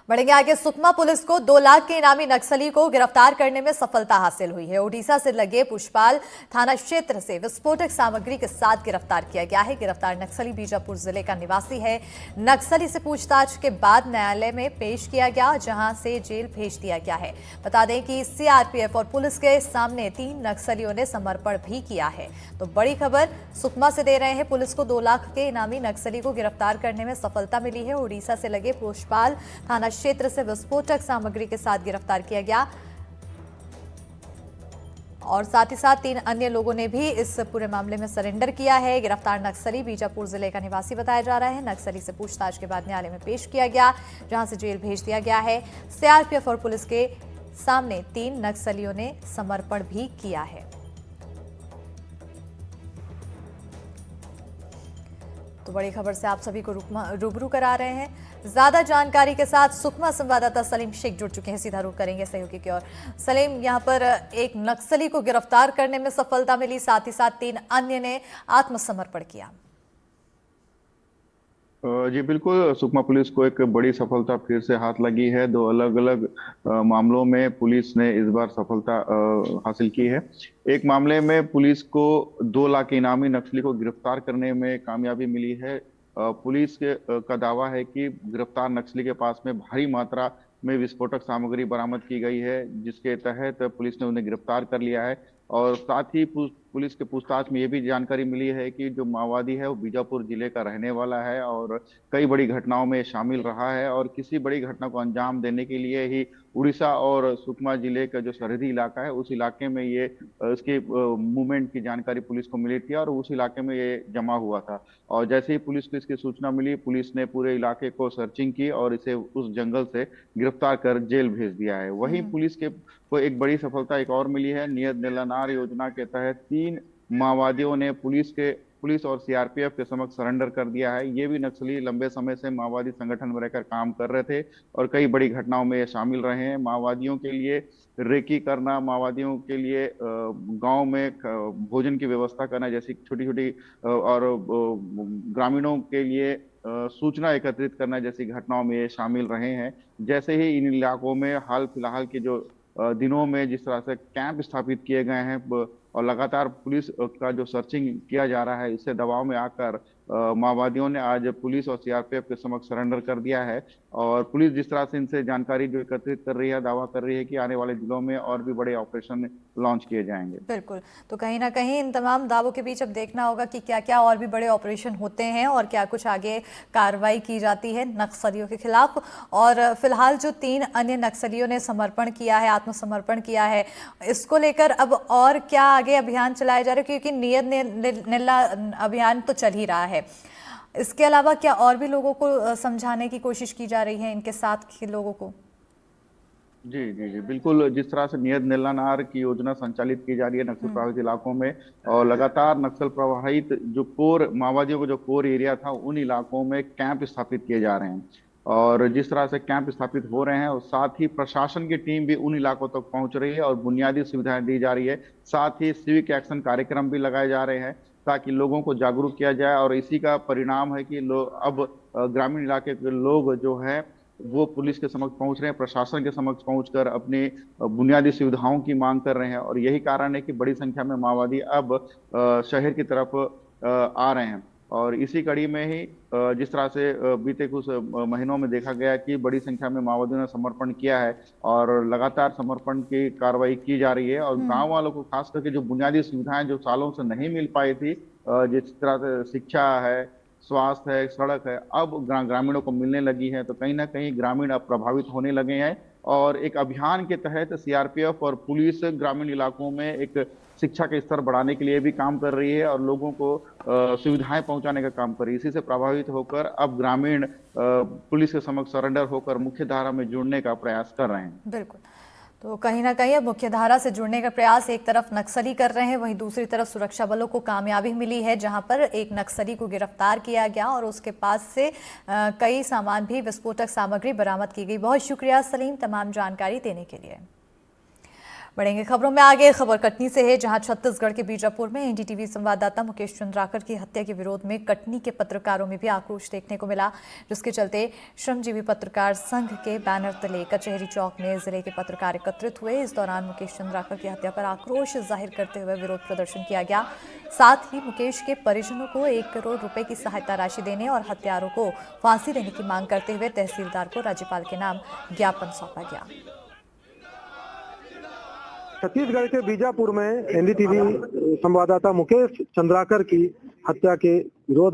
बढ़ेंगे आगे। सुकमा पुलिस को 2 लाख के इनामी नक्सली को गिरफ्तार करने में सफलता हासिल हुई है। ओडिशा से लगे पुष्पाल थाना क्षेत्र से विस्फोटक सामग्री के साथ गिरफ्तार किया गया है। गिरफ्तार नक्सली बीजापुर जिले का निवासी है। नक्सली से पूछताछ के बाद न्यायालय में पेश किया गया, जहां से जेल भेज दिया गया है। बता दें कि सीआरपीएफ और पुलिस के सामने 3 नक्सलियों ने समर्पण भी किया है। तो बड़ी खबर सुकमा से दे रहे हैं। पुलिस को 2 लाख के इनामी नक्सली को गिरफ्तार करने में सफलता मिली है। ओडिशा से लगे पुष्पाल थाना क्षेत्र से विस्फोटक सामग्री के साथ गिरफ्तार किया गया और साथ ही साथ 3 अन्य लोगों ने भी इस पूरे मामले में सरेंडर किया है। गिरफ्तार नक्सली बीजापुर जिले का निवासी बताया जा रहा है। नक्सली से पूछताछ के बाद न्यायालय में पेश किया गया, जहां से जेल भेज दिया गया है। सीआरपीएफ और पुलिस के सामने 3 नक्सलियों ने समर्पण भी किया है। तो बड़ी खबर से आप सभी को रूबरू करा रहे हैं। ज्यादा जानकारी के साथ सुकमा संवाददाता सलीम शेख जुड़ चुके हैं। सीधा रुख करेंगे सहयोगी की ओर। सलीम, यहां पर एक नक्सली को गिरफ्तार करने में सफलता मिली, साथ ही साथ 3 अन्य ने आत्मसमर्पण किया। जी बिल्कुल, सुकमा पुलिस को एक बड़ी सफलता फिर से हाथ लगी है। 2 अलग अलग मामलों में पुलिस ने इस बार सफलता हासिल की है। एक मामले में पुलिस को 2 लाख के इनामी नक्सली को गिरफ्तार करने में कामयाबी मिली है। पुलिस का दावा है कि गिरफ्तार नक्सली के पास में भारी मात्रा में विस्फोटक सामग्री बरामद की गई है, जिसके तहत पुलिस ने उन्हें गिरफ्तार कर लिया है। और साथ ही पुलिस के पूछताछ में ये भी जानकारी मिली है कि जो माओवादी है वो बीजापुर जिले का रहने वाला है और कई बड़ी घटनाओं में शामिल रहा है, और किसी बड़ी घटना को अंजाम देने के लिए ही उड़ीसा और सुकमा जिले का जो सरहदी इलाका है उस इलाके में ये इसके मूवमेंट की जानकारी पुलिस को मिली थी और उस इलाके में ये जमा हुआ था। और जैसे ही पुलिस को इसकी सूचना मिली, पुलिस ने पूरे इलाके को सर्चिंग की और इसे उस जंगल से गिरफ्तार कर जेल भेज दिया है। वहीं पुलिस के को एक बड़ी सफलता एक और मिली है। नियत निलानार योजना के तहत 3 माओवादियों ने पुलिस और सीआरपीएफ के समक्ष सरेंडर कर दिया है। ये भी नक्सली लंबे समय से माओवादी संगठन में रहकर काम कर रहे थे और कई बड़ी घटनाओं में ये शामिल रहे हैं। माओवादियों के लिए रेकी करना, माओवादियों के लिए गांव में भोजन की व्यवस्था करना जैसी छोटी छोटी और ग्रामीणों के लिए सूचना एकत्रित करना जैसी घटनाओं में ये शामिल रहे हैं। जैसे ही इन इलाकों में हाल फिलहाल के जो दिनों में जिस तरह से कैंप स्थापित किए गए हैं और लगातार पुलिस का जो सर्चिंग किया जा रहा है, इससे दबाव में आकर माओवादियों ने आज पुलिस और सीआरपीएफ के समक्ष सरेंडर कर दिया है। और पुलिस जिस तरह से इनसे जानकारी जो एकत्रित कर रही है, दावा कर रही है कि आने वाले दिनों में और भी बड़े ऑपरेशन लॉन्च किए जाएंगे। बिल्कुल। तो कहीं ना कहीं इन तमाम दावों के बीच अब देखना होगा कि क्या क्या और भी बड़े ऑपरेशन होते हैं और क्या कुछ आगे कार्रवाई की जाती है नक्सलियों के खिलाफ। और फिलहाल जो 3 अन्य नक्सलियों ने समर्पण किया है, आत्मसमर्पण किया है, इसको लेकर अब और क्या आगे अभियान चलाया जा रहा है? क्योंकि नियत निल्ला अभियान तो चल ही रहा है। इसके अलावा क्या और भी लोगों को समझाने की कोशिश की जा रही है, इनके साथ के लोगों को? जी जी जी बिल्कुल, जिस तरह से नियत निलानार की योजना संचालित की जा रही है नक्सल प्रभावित इलाकों में, और लगातार नक्सल प्रभावित जो कोर माओवादियों का जो कोर एरिया था उन इलाकों में कैंप स्थापित किए जा रहे हैं। और जिस तरह से कैंप स्थापित हो रहे हैं और साथ ही प्रशासन की टीम भी उन इलाकों तक पहुंच रही है और बुनियादी सुविधाएं दी जा रही है। साथ ही सिविक एक्शन कार्यक्रम भी लगाए जा रहे हैं ताकि लोगों को जागरूक किया जाए। और इसी का परिणाम है कि लोग अब ग्रामीण इलाके के लोग जो है वो पुलिस के समक्ष पहुंच रहे हैं, प्रशासन के समक्ष पहुंचकर अपनी बुनियादी सुविधाओं की मांग कर रहे हैं। और यही कारण है कि बड़ी संख्या में माओवादी अब शहर की तरफ आ रहे हैं। और इसी कड़ी में ही जिस तरह से बीते कुछ महीनों में देखा गया कि बड़ी संख्या में माओवादियों ने समर्पण किया है और लगातार समर्पण की कार्रवाई की जा रही है। और गांव वालों को खास करके जो बुनियादी सुविधाएं जो सालों से नहीं मिल पाई थी, जिस तरह से शिक्षा है, स्वास्थ्य है, सड़क है, अब ग्रामीणों को मिलने लगी है। तो कहीं ना कहीं ग्रामीण अब प्रभावित होने लगे हैं। और एक अभियान के तहत सीआरपीएफ और पुलिस ग्रामीण इलाकों में एक शिक्षा के स्तर बढ़ाने के लिए भी काम कर रही है और लोगों को सुविधाएं पहुंचाने का काम कर रही है। इसी से प्रभावित होकर अब ग्रामीण पुलिस के समक्ष सरेंडर होकर मुख्य धारा में जुड़ने का प्रयास कर रहे हैं। बिल्कुल। तो कहीं ना कहीं अब मुख्यधारा से जुड़ने का प्रयास एक तरफ नक्सली कर रहे हैं, वहीं दूसरी तरफ सुरक्षा बलों को कामयाबी मिली है, जहां पर एक नक्सली को गिरफ्तार किया गया और उसके पास से कई सामान भी, विस्फोटक सामग्री बरामद की गई। बहुत शुक्रिया सलीम तमाम जानकारी देने के लिए। बढ़ेंगे खबरों में आगे। खबर कटनी से है, जहां छत्तीसगढ़ के बीजापुर में एनडीटीवी संवाददाता मुकेश चंद्राकर की हत्या के विरोध में कटनी के पत्रकारों में भी आक्रोश देखने को मिला, जिसके चलते श्रमजीवी पत्रकार संघ के बैनर तले कचहरी चौक में जिले के पत्रकार एकत्रित हुए। इस दौरान मुकेश चंद्राकर की हत्या पर आक्रोश जाहिर करते हुए विरोध प्रदर्शन किया गया। साथ ही मुकेश के परिजनों को 1 करोड़ रुपए की सहायता राशि देने और हत्यारों को फांसी देने की मांग करते हुए तहसीलदार को राज्यपाल के नाम ज्ञापन सौंपा गया। छत्तीसगढ़ के बीजापुर में एनडीटीवी संवाददाता मुकेश चंद्राकर की हत्या के विरोध में